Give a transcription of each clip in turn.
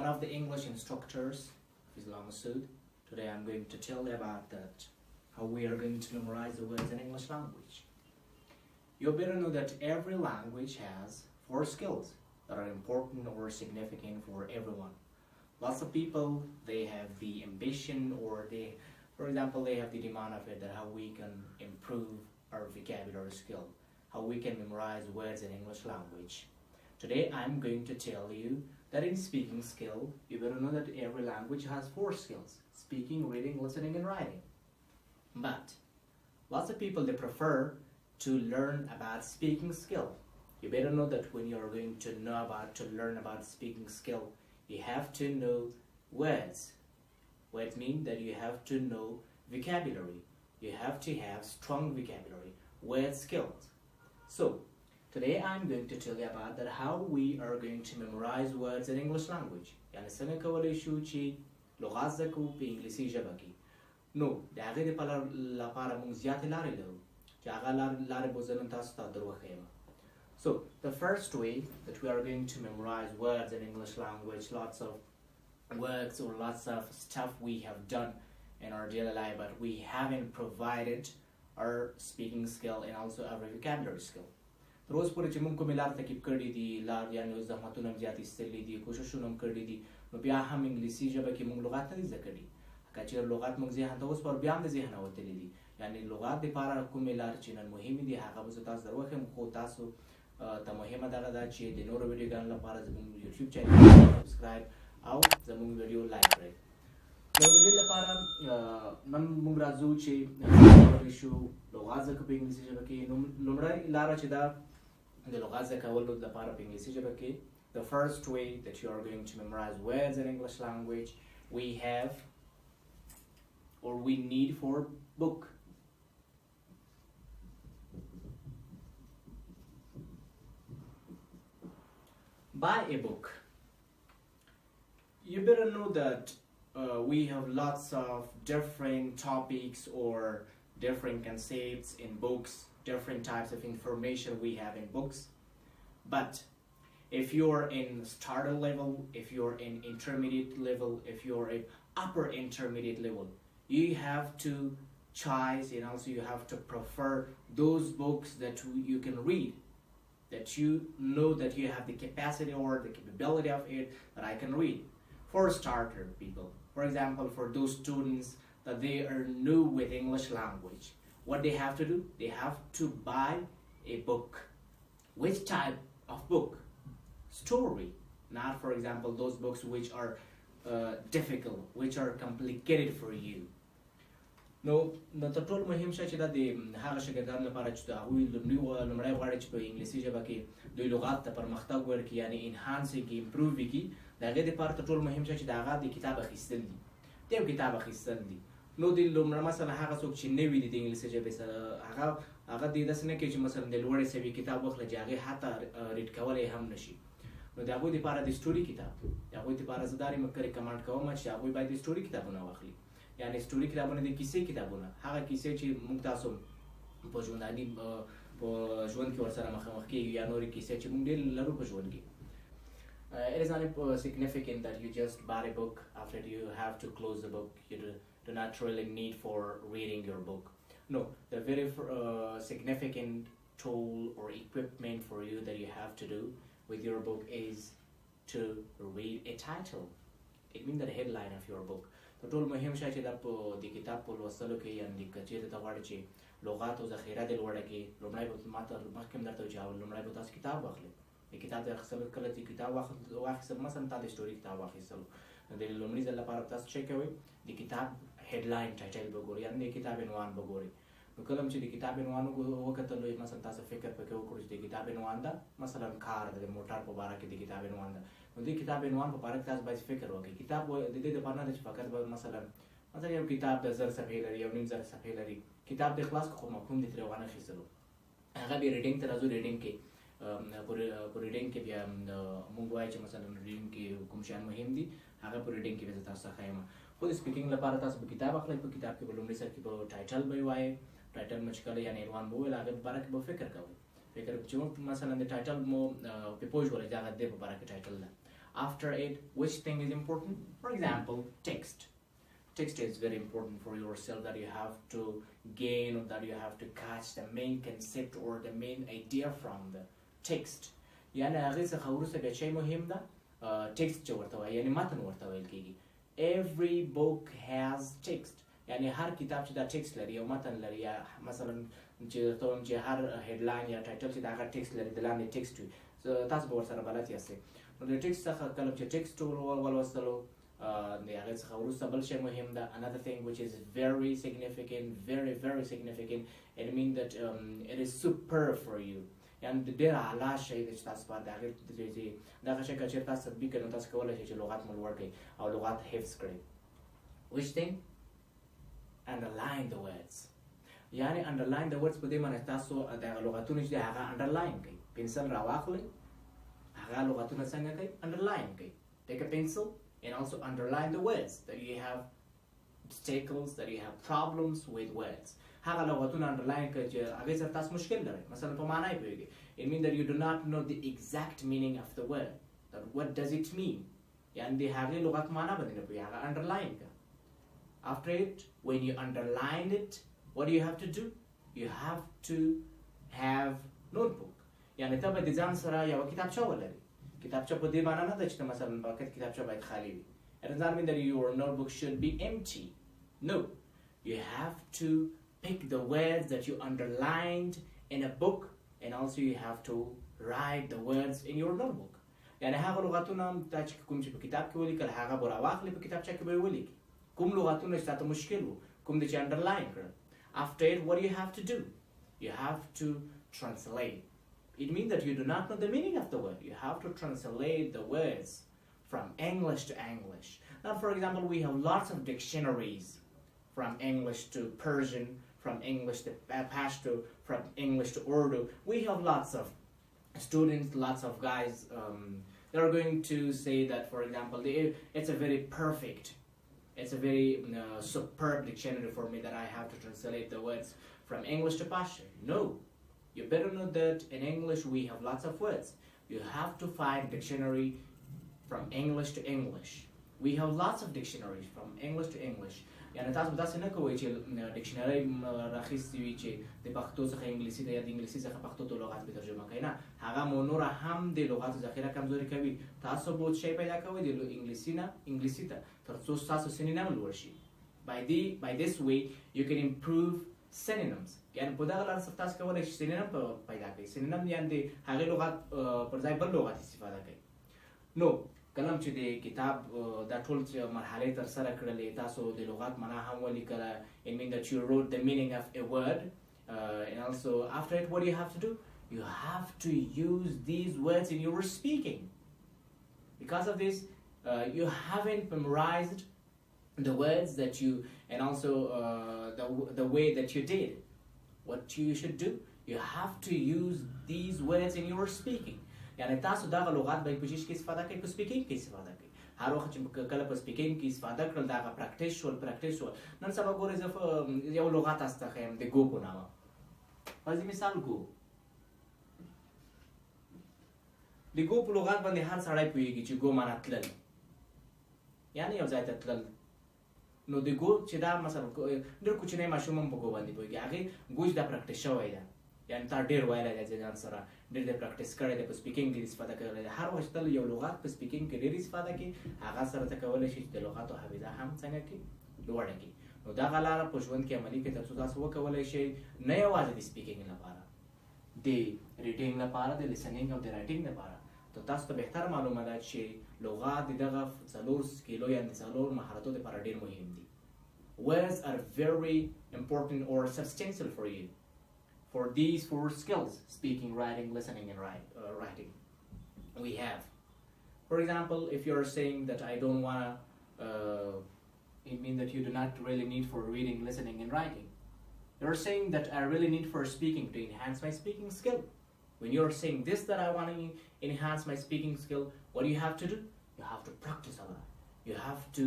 one of the English instructors, Hafizullah. Today I'm going to tell you about how we are going to memorize the words in English language. You better know that every language has 4 skills that are important or significant for everyone. Lots of people, they have the ambition, or for example, they have the demand of it, that how we can improve our vocabulary skill, how we can memorize words in English language. Today I'm going to tell you that in speaking skill, you better know that every language has 4 skills: speaking, reading, listening, and writing. But lots of people, they prefer to learn about speaking skill. You better know that when you're going to learn about speaking skill, you have to know words. Words mean that you have to know vocabulary. You have to have strong vocabulary, word skills. So today I'm going to tell you about that how we are going to memorize words in English language. يعني څنګه کولی شو چې لغات زده کوو په انګلیسي ژبه کې. نو د هغې لپاره موږ زیاتې لارې لرو چې هغه لارې به زه نن تاسو ته در وښیم. So the first way that we are going to memorize words in English language, lots of words or lots of stuff we have done in our daily life, but we haven't provided our speaking skill and also our vocabulary skill. تر اوسه پورې چې موږ کومې لارې تعقیب کړي دي، لار یعنې زحمتونه هم زیات ایستلي دي، کوششونه هم کړي دي، نو بیا هم انګلیسي ژبه کې موږ لغات نه دي زده کړي. که چېرې لغات موږ ذهن ته اوس پر بیا هم د ذهنه وتلي دي، یعنې لغات دپاره کومې لارې چې نن مهمې دي هغه به زه تاسو در وښیم. خو تاسو ته مهمه دغه ده چې د نورو ویډیوګانو لپاره زموږ یوټیوب چینل سبسکرایب او زموږ ویډیو لایک کړئ. نو د دې لپاره نن موږ راځو چې کولی شو لغات زده کړو په انګلیسي ژبه کې. لومړی لاره چې ده د لغات زده کولو لپاره په انګلیسي ژبه کې، the first way that you are going to memorize words in English language, we have or we need for book. Buy a book. You better know that we have lots of different topics or different concepts in books, different types of information we have in books. But if you're in starter level, if you're in intermediate level, if you're in upper intermediate level, you have to choose and also you have to prefer those books that you can read, that you know that you have the capacity or the capability of it, that I can read. For starter people, for example, for those students that they are new with English language, what they have to do, they have to buy a book. Which type of book? Story, not for example those books which are difficult, which are complicated for you. نو تر ټولو مهم شی چې دا د هغه شاګردانو لپاره چې هغوی لومړی غواړي چې په انګلیسي ژبه کې دوی لغات ته پرمختګ ورکړي، یعنې انهانس یې کړي، امپروو یې کړي، د هغې دپاره تر ټولو مهم شی چې د هغه د کتاب اخیستل دي، د یو کتاب اخیستل دي. نو د لومړی مثلا هغه څوک چې نوي دي د انګلیسي ژبې سره، هغه دې داسې نه کوي چې مثلا د لوړې سوي کتاب واخله چې هغې حتی ریډ کولی هم نه شي. نو د هغوی دپاره د سټوري کتاب، د هغوی دپاره زه دا ریکمنډ کوم چې هغوی باید د سټوري کتابونه واخلي. یعنی سټوري کتابونه د کیسې کتابونه، هغه کیسې چې موږ تاسو په ژونداني په ژوند کې ورسره مخامخ کېږو، یا نورې کیسې چې موږ ډېر لرو په ژوند کې. It is not significant that you just buy a book after you have to close the book. You do not really need for reading your book. No, the very significant tool or equipment for you that you have to do with your book is to read a title. It means the headline of your book. The ټول مهم شی چې دا په د کتاب په لوستلو کې، یعنې که چېرې ته غواړې چې لغات او ذخیره دې لوړه کړې، لومړی به ما ته مخکې هم درته ویل چې لومړی به تاسو کتاب واخلئ. د کتاب د اخیستلو کله چې کتاب واخیستل، مثلا تا د سټوري کتاب واخیستلو، د لومړي ځل لپاره به تاسو څه کوئ؟ د کتاب هیډلاین ټایټل به ګورئ، یعنې د کتاب عنوان به ګورئ. نو کله هم چې د کتاب عنوان وکتلو، مثلا تاسو فکر پکې وکړو چې د کتاب عنوان ده مثلا کار د موټر په باره کې د کتاب عنوان ده، نو د کتاب عنوان په باره کې تاسو باید فکر وکړئ. کتاب د دې دپاره نه ده چې فقط به مثلا یو کتاب د 1000 صفحې لري، یو 9,000 صفحې لري، کتاب د خلاص خو مفهوم دې ترې وانخیستلو، هغه بیا ریډینګ ته راځو. ریډینګ کې په ریډینګ کې بیا موږ وایو چې مثلا ریډینګ کې کوم شیان مهم دي، هغه په ریډینګ کې به زه تاسو ته ښیم. خو د سپیکینګ لپاره تاسو به کتاب اخلئ، په کتاب کې به لومړي سر کې به ټایټل به یې وایئ، ټایټل مو چې کله یعنې عنوان به وویل، هغې په باره کې به فکر کوئ. فکر چې موږ مثلا د ټایټل مو پې پوه شولئ چې هغه د دې په باره کې ټایټل ده، After it, which thing is important? For example, text. Text is very important for yourself, that you have to gain, or that you have to catch the main concept or the main idea from the text. يعني هغه څخه وروسته بیا شی مهم ده text چې ورته وایي، یعنی متن ورته ویل کیږي. Every book has text. يعني هر کتاب چې دا text لري او متن لري، یا مثلا چې ته هم چې هر headline یا title چې دا هغه text لري، د لاندې text وي، تاسو به ورسره بلد یاستئ. نو د text څخه کله چې text ولوستلو د هغه څخه وروسته بل شی مهم ده. Another thing which is very significant, very significant, it means that it is superb for you. يعني د ډېر اعلی شی دی چې تاسو باید د هغې دغه شی که چېرې تاسو تطبیق کړئ نو تاسو کولی شئ چې لغات مو لوړ کړئ او لغات حفظ کړئ. Which thing? Underline the words. يعني underline the words په دې معنی تاسو دغه لغتونه چې دی هغه underline کړئ. پنسل راواخلئ، هغه لغتونه څنګه کوئ؟ underline کوئ. Take a pencil and also underline the words that you have obstacles, that you have problems with words. هغه لغتونه underline کړئ چې هغې سره تاسو مشکل لرئ، مثلا په معنی یې پوهېږئ. It means that you do not know the exact meaning of the word. That what does it mean? يعني د هغې لغت معنی باندې نه پوهېږئ، هغه underline کړه. After it, when you underline it, what do you have to do? You have to have notebook. يعني ته به د ځان سره یوه کتابچه ولرئ. کتابچه په دې معنی نه ده چې ته مثلا فقط کتابچه باید خالي وي. It does not mean that your notebook should be empty. No. You have to pick the words that you underlined in a book, and also you have to write the words in your notebook. يعني هغه لغتونه ته چې کوم چې په کتاب کې ولیکل هغه به راواخلې په کتابچه کې به یې ولیکي. کوم لغتونه چې تاته مشکل وو، کوم دی چې underline کړل. After it, what do you have to do? You have to translate. It means that you do not know the meaning of the word. You have to translate the words from English to English. Now, for example, we have lots of dictionaries from English to Persian, from English to Pashto, from English to Urdu. We have lots of students, lots of guys. They are going to say that, for example, it's a very perfect, it's a very superb dictionary for me that I have to translate the words from English to Pashto. No. You better know that in English we have lots of words. You have to find dictionary from English to English. We have lots of dictionaries from English to English. يعني تاسو به داسې نه کوئ چې ډکشنري راخیستې وي چې د پښتو څخه انګلیسي ته یا د انګلیسي څخه پښتو ته لغات به ترجمه کوي. نه، هغه مو نوره هم د لغاتو ذخیره کمزوري کوي. تاسو به شی پیدا کوئ د انګلیسي نه انګلیسي ته تر څو ستاسو سینونیم لوړ شي. By this way you can improve synonyms. يعني په دغه لاره سره تاسو کولی شئ سینونیم پیدا کړئ. سینونیم یعنې د هغې لغت پر ځای بل لغت استفاده کوي. نو کلم چې د کتاب دا ټول چې مرحلې تر سره کړلې، تاسو د لغات معنا هم ولیکله. It means that you wrote the meaning of a word, and also after it, what do you have to do? You have to use these words in your speaking. Because of this, you haven't memorized the words that you, and also the way that you did. What you should do? You have to use these words in your speaking. يعني تاسو دغه لغات به په چیش کې استفاده کوئ، په سپیکینګ کې استفاده کوئ. هر وخت چې کله په سپیکینګ کې استفاده کړل دغه پریکټیس شول. نن سبا ګورئ زه یو لغت تاسو ته ښیم د ګو په نامه. فرض مثال ګو. د ګو په لغات باندې هر سړی پوهېږي چې ګو معنا تلل، یعنې یو ځای ته تلل. نو د ګو چې دا مثلا ډېر کوچنی ماشوم هم په ګو باندې پوهېږي. هغې ګو چې دا پریکټیس شوی ده، یعنې تا ډېر ویلی دی ځان سره، ډېر د پریکټیس کړی دی، په سپیکینګ ډېر استفاده کړی دی. هر وخت ته یو لغت په سپیکینګ کې ډېر استفاده کړي، هغه سره ته کولی شي چې د لغاتو حافظه هم څنګه کړي، لوړه کړي. نو دغه لاره په ژوند کې عملي کړئ تر څو تاسو وکولی شئ نه یوازې د سپیکینګ لپاره، د ریډینګ لپاره، د لیسنینګ او د رایټینګ لپاره. نو تاسو ته بهتر معلومه ده چې لغات د دغه 4 سکیلو یا د 4 مهارتو لپاره ډېر مهم دي. Words are very important or substantial for you. For these 4 skills, speaking, writing, listening, and writing, we have. For example, if you're saying that I don't want to, it means that you do not really need for reading, listening, and writing. You're saying that I really need for speaking to enhance my speaking skill. When you're saying this, that I want to enhance my speaking skill, what do you have to do? You have to practice a lot. You have to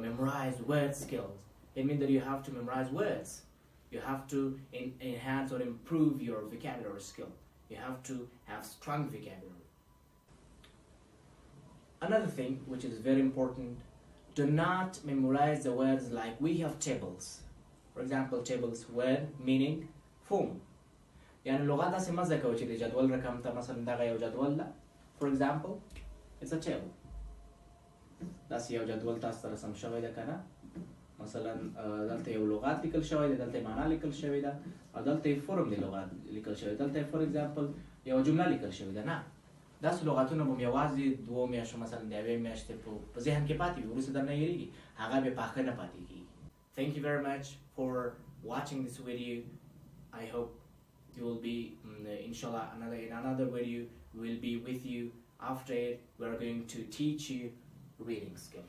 memorize word skills. It means that you have to memorize words. You have to enhance or improve your vocabulary skill. You have to have strong vocabulary. Another thing which is very important, do not memorize the words like we have tables. For example, tables word meaning form. يعني اللغات هسه ما ذكروا كذا جدول رقم مثلا دغه یو جدول لا. For example, it's a table. داسې یو جدول تاسو ته رسم شوی ده کنه. مثلا دلته یو لغات لیکل شوی ده، دلته معنا لیکل شوی ده، او دلته فرم دی لغات لیکل شوی ده. دلته فور ایگزامپل یو جمله لیکل شوی ده. نه داسې لغاتونه به یوازې دوه میاشتو مثلا د یوې میاشتې په ذهن کې پاتې وي، وروسته درنه هېرېږي، هغه بیا په اخر نه پاتې کېږي. Thank you very much for watching this video. I hope you will be inshallah in another video. We'll be with you. After it, we're going to teach you reading skill.